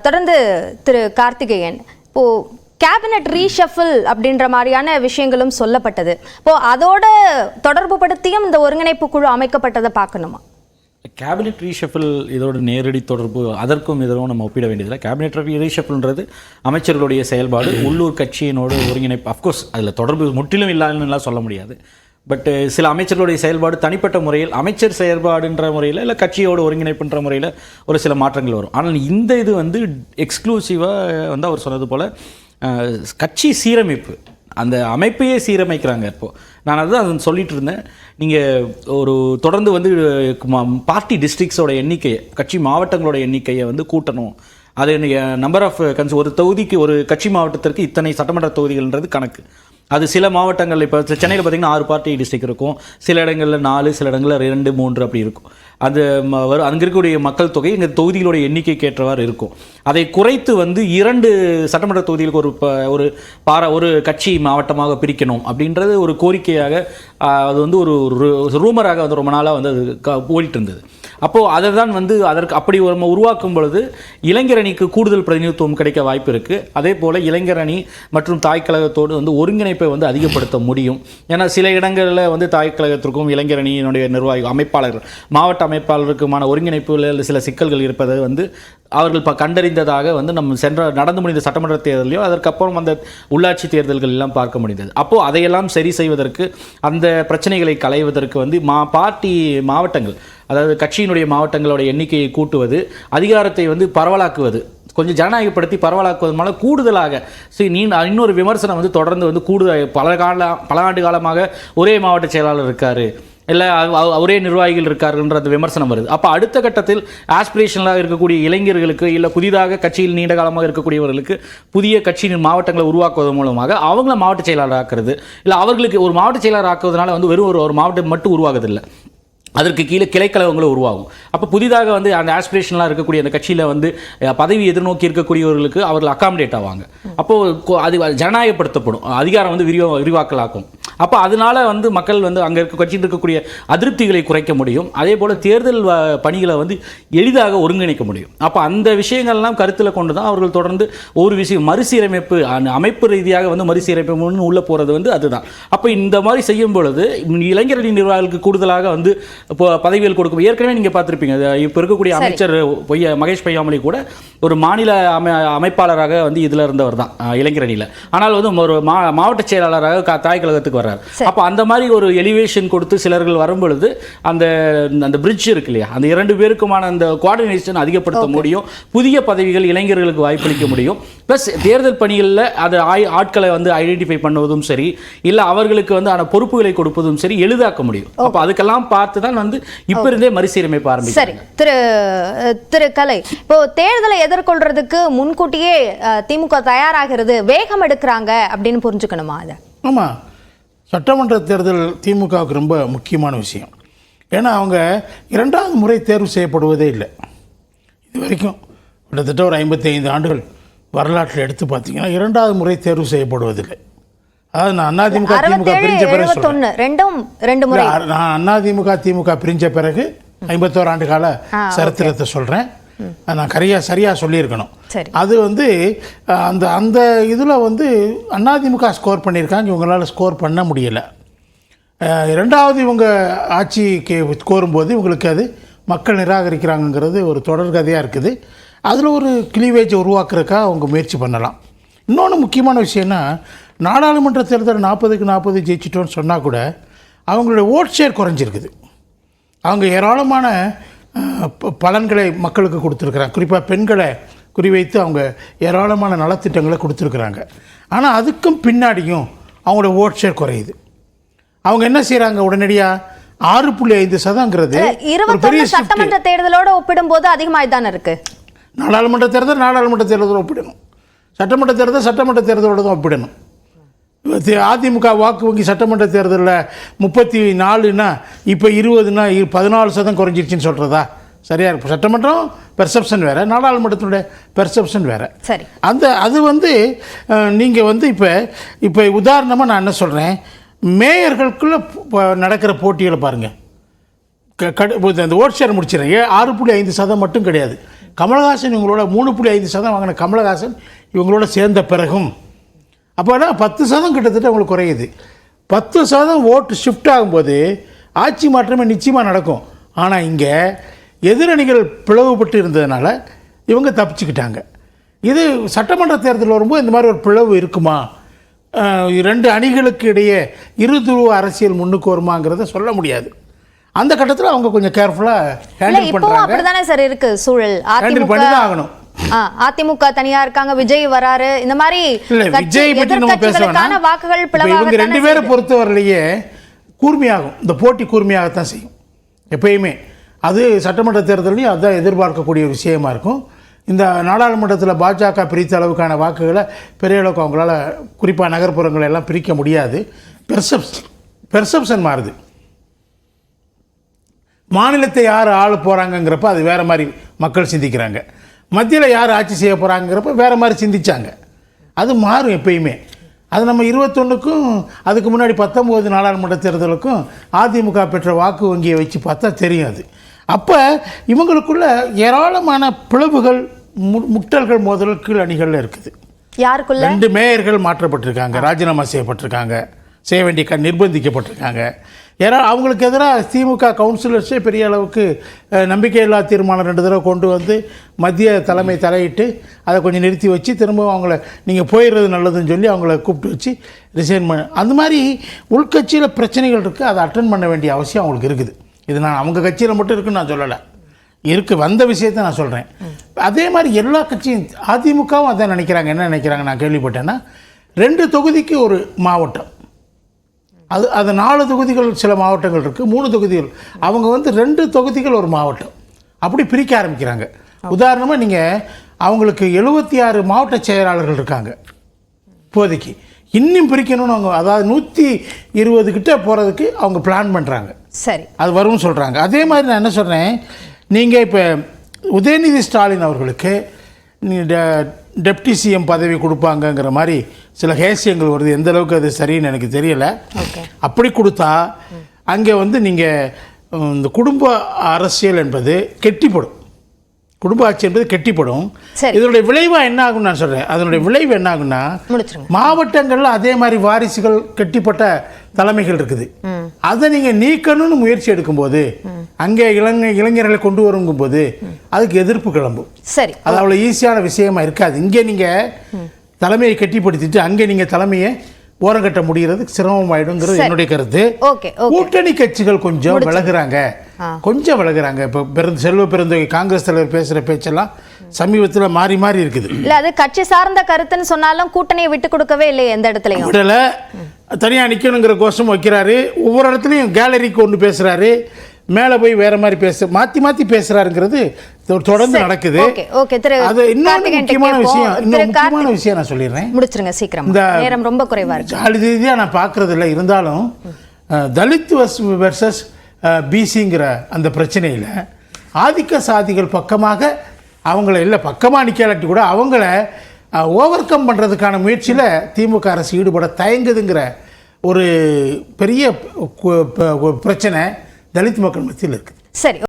தொடர்ந்து திரு கார்த்திகேயன், இப்போ கேபினட் ரீஷஃபில் அப்படின்ற மாதிரியான விஷயங்களும் சொல்லப்பட்டது. இப்போ அதோட தொடர்பு படுத்தியும் இந்த ஒருங்கிணைப்பு குழு அமைக்கப்பட்டதை பார்க்கணுமா? கேபினெட் ரீஷஃபில் இதோட நேரடி தொடர்பு அதற்கும் இதற்கும் நம்ம ஒப்பிட வேண்டியதில்லை. கேபினெட் ரீஷஃபில்ன்றது அமைச்சர்களுடைய செயல்பாடு, உள்ளூர் கட்சியினோட ஒருங்கிணைப்பு. அஃப்கோர்ஸ் அதில் தொடர்பு முற்றிலும் இல்லாமல் சொல்ல முடியாது. பட் சில அமைச்சர்களுடைய செயல்பாடு தனிப்பட்ட முறையில் அமைச்சர் செயல்பாடுன்ற முறையில் இல்லை கட்சியோட ஒருங்கிணைப்புன்ற முறையில் ஒரு சில மாற்றங்கள் வரும். ஆனால் இந்த இது வந்து எக்ஸ்க்ளூசிவாக வந்து அவர் சொன்னது போல் கட்சி சீரமைப்பு, அந்த அமைப்பையே சீரமைக்கிறாங்க. இப்போது நான் அதுதான் சொல்லிட்டு இருந்தேன். நீங்கள் ஒரு தொடர்ந்து வந்து பார்ட்டி டிஸ்ட்ரிக்ஸோட எண்ணிக்கையை, கட்சி மாவட்டங்களோட எண்ணிக்கையை வந்து கூட்டணும். அது நம்பர் ஆஃப் ஒரு தொகுதிக்கு, ஒரு கட்சி மாவட்டத்திற்கு இத்தனை சட்டமன்ற தொகுதிகள்ன்றது கணக்கு. அது சில மாவட்டங்கள், இப்போ சென்னையில் பார்த்திங்கன்னா 6 பார்ட்டி டிஸ்ட்ரிக்ட் இருக்கும், சில இடங்களில் 4, சில இடங்களில் 2, 3 அப்படி இருக்கும். அது அங்கே இருக்கக்கூடிய மக்கள் தொகை இங்கே தொகுதிகளோட எண்ணிக்கைக்கு ஏற்றவாறு இருக்கும். அதை குறைத்து வந்து 2 சட்டமன்ற தொகுதிகளுக்கு ஒரு கட்சி மாவட்டமாக பிரிக்கணும் அப்படின்றது ஒரு கோரிக்கையாக, அது வந்து ஒரு ரூமராக வந்து ரொம்ப நாளாக வந்து அது ஓடிட்டு இருந்தது. அப்போது அதை தான் வந்து அதற்கு அப்படி நம்ம உருவாக்கும் பொழுது இளைஞர் அணிக்கு கூடுதல் பிரதிநிதித்துவம் கிடைக்க வாய்ப்பு இருக்குது. அதே போல் இளைஞர் அணி மற்றும் தாய் கழகத்தோடு வந்து ஒருங்கிணைப்பை வந்து அதிகப்படுத்த முடியும். ஏன்னா சில இடங்களில் வந்து தாய் கழகத்திற்கும் இளைஞர் அணியினுடைய நிர்வாகி அமைப்பாளர்கள், மாவட்ட அமைப்பாளருக்குமான ஒருங்கிணைப்புகளில் சில சிக்கல்கள் இருப்பதை வந்து அவர்கள் கண்டறிந்ததாக வந்து நம்ம நடந்து முடிந்த சட்டமன்ற தேர்தலையோ அதற்கப்புறம் அந்த உள்ளாட்சி தேர்தல்கள் எல்லாம் பார்க்க முடிந்தது. அப்போது அதையெல்லாம் சரி செய்வதற்கு, அந்த பிரச்சனைகளை களைவதற்கு வந்து பார்ட்டி மாவட்டங்கள், அதாவது கட்சியினுடைய மாவட்டங்களோட எண்ணிக்கையை கூட்டுவது, அதிகாரத்தை வந்து பரவலாக்குவது, கொஞ்சம் ஜனநாயகப்படுத்தி பரவலாக்குவது மூலம் கூடுதலாக இன்னொரு விமர்சனம் வந்து தொடர்ந்து வந்து கூடுதல் பல ஆண்டு காலமாக ஒரே மாவட்ட செயலாளர் இருக்கார், இல்லை ஒரே நிர்வாகிகள் இருக்காருன்ற அந்த விமர்சனம் வருது. அப்போ அடுத்த கட்டத்தில் ஆஸ்பிரேஷனலாக இருக்கக்கூடிய இளைஞர்களுக்கு, இல்லை புதிதாக கட்சியில் நீண்ட காலமாக இருக்கக்கூடியவர்களுக்கு புதிய கட்சியின் மாவட்டங்களை உருவாக்குவதன் மூலமாக அவங்கள மாவட்ட செயலாளர் ஆக்குறது, இல்லை அவர்களுக்கு ஒரு மாவட்ட செயலாளர் ஆக்குவதனால வந்து வெறும் ஒரு மாவட்டம் மட்டும் உருவாகுதில்லை, அதற்கு கீழே கிளைக்கழகங்களும் உருவாகும். அப்போ புதிதாக வந்து அந்த ஆஸ்பிரேஷனலாக இருக்கக்கூடிய அந்த கட்சியில் வந்து பதவி எதிர்நோக்கி இருக்கக்கூடியவர்களுக்கு அவர்கள் அகாமடேட் ஆவாங்க. அப்போது அது ஜனநாயகப்படுத்தப்படும், அதிகாரம் வந்து விரிவாக்கலாக்கும். அப்போ அதனால வந்து மக்கள் வந்து அங்கே கட்சியில் இருக்கக்கூடிய அதிருப்திகளை குறைக்க முடியும். அதே போல் தேர்தல் பணிகளை வந்து எளிதாக ஒருங்கிணைக்க முடியும். அப்போ அந்த விஷயங்கள்லாம் கருத்தில் கொண்டு தான் அவர்கள் தொடர்ந்து ஒரு விஷயம் மறுசீரமைப்பு, அமைப்பு ரீதியாக வந்து மறுசீரமைப்பு உள்ளே போகிறது வந்து அதுதான். அப்போ இந்த மாதிரி செய்யும் பொழுது இளைஞரணி நிர்வாகிகளுக்கு கூடுதலாக வந்து இப்போ பதவிகள் கொடுக்கும். ஏற்கனவே நீங்கள் பார்த்துருப்பீங்க, இப்போ இருக்கக்கூடிய அமைச்சர் மகேஷ் பொய்யாமொழி கூட ஒரு மாநில அமைப்பாளராக வந்து இதில் இருந்தவர் தான் இளைஞரணியில். ஆனால் வந்து ஒரு மாவட்ட செயலாளராக தாய் கழகத்துக்கு வர்றார். அப்போ அந்த மாதிரி ஒரு எலிவேஷன் கொடுத்து சிலர்கள் வரும்பொழுது அந்த பிரிட்ஜ் இருக்கு இல்லையா, அந்த 2 பேருக்குமான அந்த கோஆர்டினேஷன் அதிகப்படுத்த முடியும். புதிய பதவிகள் இளைஞர்களுக்கு வாய்ப்பளிக்க முடியும். ப்ளஸ் தேர்தல் பணிகளில் அது ஆட்களை வந்து ஐடென்டிஃபை பண்ணுவதும் சரி, இல்லை அவர்களுக்கு வந்து அந்த பொறுப்புகளை கொடுப்பதும் சரி எளிதாக்க முடியும். அப்போ அதுக்கெல்லாம் பார்த்து தான் வந்து இப்ப இருந்தே மறுசீரமைப்பு ஆரம்பிக்கும். சரி திரு கலை, இப்போ தேர்தலை எதிர்கொள்றதுக்கு முன்கூட்டியே திமுக தயாராகிறது, வேகம் எடுக்கிறாங்க அப்படின்னு புரிஞ்சுக்கணுமா? அதை ஆமா, சட்டமன்ற தேர்தல் திமுகவுக்கு ரொம்ப முக்கியமான விஷயம். ஏன்னா அவங்க 2வது முறை தேர்வு செய்யப்படுவதே இல்லை. இது வரைக்கும் கிட்டத்தட்ட ஒரு 55 ஆண்டுகள் வரலாற்றில் எடுத்து பார்த்தீங்கன்னா 2வது முறை தேர்வு செய்யப்படுவதில்லை. அதாவது நான் அதிமுக திமுக பிரிஞ்ச பிறகு நான் அதிமுக திமுக பிரிஞ்ச பிறகு 51 ஆண்டு கால சரித்திரத்தை சொல்கிறேன். நான் சரியாக சொல்லியிருக்கணும். அது வந்து அந்த இதில் வந்து அதிமுக ஸ்கோர் பண்ணியிருக்காங்க, இவங்களால் ஸ்கோர் பண்ண முடியலை. 2வது இவங்க ஆட்சிக்கு கோரும்போது இவங்களுக்கு அது மக்கள் நிராகரிக்கிறாங்கிறது ஒரு தொடர் கதையாக இருக்குது. அதில் ஒரு கிளீவேஜ் உருவாக்குறதுக்காக அவங்க முயற்சி பண்ணலாம். இன்னொன்று முக்கியமான விஷயம்னா, நாடாளுமன்ற தேர்தல் 40க்கு 40 ஜெயிச்சிட்டோன்னு சொன்னால் கூட அவங்களுடைய ஓட் ஷேர் குறைஞ்சிருக்குது. அவங்க ஏராளமான பலன்களை மக்களுக்கு கொடுத்துருக்குறாங்க, குறிப்பாக பெண்களை குறிவைத்து அவங்க ஏராளமான நலத்திட்டங்களை கொடுத்துருக்குறாங்க. ஆனால் அதுக்கும் பின்னாடியும் அவங்களோட ஓட் ஷேர் குறையுது. அவங்க என்ன செய்கிறாங்க, உடனடியாக 6.5% பெரிய சட்டமன்ற தேர்தலோடு ஒப்பிடும்போது அதிகமாக தானே இருக்குது. நாடாளுமன்ற தேர்தலோடு ஒப்பிடணும், சட்டமன்ற தேர்தலோடு தான் ஒப்பிடணும். அதிமுக வாக்கு வங்கி சட்டமன்ற தேர்தலில் 34ன்னா இப்போ 20ன்னா 14% குறைஞ்சிருச்சுன்னு சொல்கிறதா சரியாக இருக்கும்? சட்டமன்றம் பெர்செப்ஷன் வேறு, நாடாளுமன்றத்தினுடைய பெர்செப்ஷன் வேறு. சரி, அது வந்து நீங்கள் வந்து இப்போ உதாரணமாக நான் என்ன சொல்கிறேன், மேயர்களுக்குள்ளே நடக்கிற போட்டிகளை பாருங்கள். அந்த ஓட் ஷேர் முடிச்சிடறேன், 6.5% மட்டும் கிடையாது. கமலஹாசன் இவங்களோட 3.5% வாங்கின கமலஹாசன் இவங்களோட சேர்ந்த பிறகும் அப்போனா 10% கிட்டத்தட்ட அவங்களுக்கு குறையுது. 10% ஓட்டு ஷிஃப்ட் ஆகும்போது ஆட்சி மாற்றமே நிச்சயமாக நடக்கும். ஆனால் இங்கே எதிரணிகள் பிளவுபட்டு இருந்ததுனால இவங்க தப்பிச்சுக்கிட்டாங்க. இது சட்டமன்ற தேர்தல் வரும்போது இந்த மாதிரி ஒரு பிளவு இருக்குமா, 2 அணிகளுக்கு இடையே இருதுருவ அரசியல் முன்னுக்கு வருமாங்கிறத சொல்ல முடியாது. அந்த கட்டத்தில் அவங்க கொஞ்சம் கேர்ஃபுல்லாக ஹேண்டில் பண்ணுறாங்க. அப்படிதானே சார் இருக்கு சூழல். ஹேண்டில் பண்ணி தான் ஆகணும். அதிமுக தனியா இருக்காங்க, விஜய் வராரு, இந்த மாதிரி விஜய் பற்றி நம்ம பேச வேணாம். வாக்குகள் இவங்க 2 பேரை பொறுத்தவரையிலேயே கூர்மையாகும், இந்த போட்டி கூர்மையாகத்தான் செய்யும் எப்பயுமே. அது சட்டமன்ற தேர்தலையும் அதுதான் எதிர்பார்க்கக்கூடிய விஷயமா இருக்கும். இந்த நாடாளுமன்றத்தில் பாஜக பிரித்த அளவுக்கான வாக்குகளை பெரிய அளவுக்கு அவங்களால குறிப்பாக நகர்ப்புறங்களை எல்லாம் பிரிக்க முடியாது. பெர்செப்ஷன் மாறுது. மாநிலத்தை யார் ஆள போகிறாங்கங்கிறப்ப அது வேறு மாதிரி மக்கள் சிந்திக்கிறாங்க. மத்தியில் யார் ஆட்சி செய்ய போகிறாங்கிறப்ப வேறு மாதிரி சிந்திச்சாங்க. அது மாறும் எப்பயுமே. அது நம்ம 21க்கும் அதுக்கு முன்னாடி 19 நாடாளுமன்ற தேர்தலுக்கும் அதிமுக பெற்ற வாக்கு வங்கியை வச்சு பார்த்தா தெரியும். அது அப்போ இவங்களுக்குள்ள ஏராளமான பிளவுகள், முட்டல்கள், மோதல்கள் கீழ் அணிகளில் இருக்குது. யாருக்குள்ள 2 மேயர்கள் மாற்றப்பட்டிருக்காங்க, ராஜினாமா செய்யப்பட்டிருக்காங்க, செய்ய வேண்டிய நிர்பந்திக்கப்பட்டிருக்காங்க. அவங்களுக்கு எதிராக திமுக கவுன்சிலர்ஸே பெரிய அளவுக்கு நம்பிக்கையில்லா தீர்மானம் 2 தடவை கொண்டு வந்து மத்திய தலைமை தலையிட்டு அதை கொஞ்சம் நிறுத்தி வச்சு திரும்பவும் அவங்கள நீங்கள் போயிடுறது நல்லதுன்னு சொல்லி அவங்கள கூப்பிட்டு வச்சு ரிசைன் பண்ண, அந்த மாதிரி உள்கட்சியில் பிரச்சனைகள் இருக்குது. அதை அட்டன் பண்ண வேண்டிய அவசியம் அவங்களுக்கு இருக்குது. இது நான் அவங்க கட்சியில் மட்டும் இருக்குன்னு நான் சொல்லலை, வந்த விஷயத்தை நான் சொல்கிறேன். அதே மாதிரி எல்லா கட்சியும் அதிமுகவும் அதான் நினைக்கிறாங்க. என்ன நினைக்கிறாங்க நான் கேள்விப்பட்டேன்னா, 2 தொகுதிக்கு ஒரு மாவட்டம், அது 4 தொகுதிகள் சில மாவட்டங்கள் இருக்குது, 3 தொகுதிகள், அவங்க 2 தொகுதிகள் ஒரு மாவட்டம் அப்படி பிரிக்க ஆரம்பிக்கிறாங்க. உதாரணமாக நீங்கள் அவங்களுக்கு 76 மாவட்ட செயலாளர்கள் இருக்காங்க இப்போதைக்கு. இன்னும் பிரிக்கணும்னு அவங்க, அதாவது 120 கிட்ட போகிறதுக்கு அவங்க பிளான் பண்ணுறாங்க. சரி, அது வரும்னு சொல்கிறாங்க. அதே மாதிரி நான் என்ன சொல்கிறேன், நீங்கள் இப்போ உதயநிதி ஸ்டாலின் அவர்களுக்கு டெப்டி சிஎம் பதவி கொடுப்பாங்கங்கிற மாதிரி சில ஹேசியங்கள் வருது. எந்த அளவுக்கு அது சரின்னு எனக்கு தெரியலை. அப்படி கொடுத்தா அங்கே நீங்கள் இந்த குடும்ப அரசியல் என்பது கெட்டிப்படும், குடும்ப ஆட்சி என்பது கெட்டிப்படும். இதனுடைய விளைவாக என்ன ஆகும் நான் சொல்கிறேன். அதனுடைய விளைவு என்ன ஆகுன்னா, மாவட்டங்களில் அதே மாதிரி வாரிசுகள் கெட்டிப்பட்ட தலைமைகள் இருக்குது. அதை நீங்கள் நீக்கணும்னு முயற்சி எடுக்கும்போது, அங்கே இளைஞர்களை கொண்டு வருங்கும்போது அதுக்கு எதிர்ப்பு கிளம்பும். சரி, அது அவ்வளோ ஈஸியான விஷயமா இருக்காது. இங்கே நீங்கள் தலைமையை கெட்டிப்படுத்திட்டு அங்கே நீங்கள் தலைமையை ஓரங்கட்ட முடிகிறதுக்கு சிரமமாயிடுங்கிறது என்னுடைய கருத்து. கூட்டணி கட்சிகள் கொஞ்சம் விலகுறாங்க. இப்போ செல்வ பெருந்தொகை காங்கிரஸ் தலைவர் பேசுகிற பேச்செல்லாம் சமீபத்தில் மாறி மாறி இருக்குது. இல்லை, அது கட்சி சார்ந்த கருத்துன்னு சொன்னாலும் கூட்டணியை விட்டு கொடுக்கவே இல்லை எந்த இடத்துலையும். விடலை, தனியாக நிற்கணுங்கிற கோஷம் வைக்கிறாரு. ஒவ்வொரு இடத்துலையும் கேலரிக்கு ஒன்று பேசுகிறாரு, மேலே போய் வேற மாதிரி மாற்றி மாற்றி பேசுகிறாருங்கிறது தொடர்ந்து நடக்குது. அது இன்னொரு முக்கியமான விஷயம் நான் சொல்லிடுறேன், முடிச்சிருங்க சீக்கிரம், நேரம் ரொம்ப குறைவாக இருக்கு. ஜாலி ரீதியாக நான் பார்க்குறது இல்லை, இருந்தாலும் தலித் வெர்சஸ் பிசிங்கிற அந்த பிரச்சனையில் ஆதிக்க சாதிகள் பக்கமாக அவங்கள பக்கமாக நிற்கலாட்டி கூட அவங்கள ஓவர் கம் பண்ணுறதுக்கான முயற்சியில் திமுக அரசு ஈடுபட தயங்குதுங்கிற ஒரு பெரிய பிரச்சனை தலித் மக்கள் மத்தியில் இருக்குது. சரி.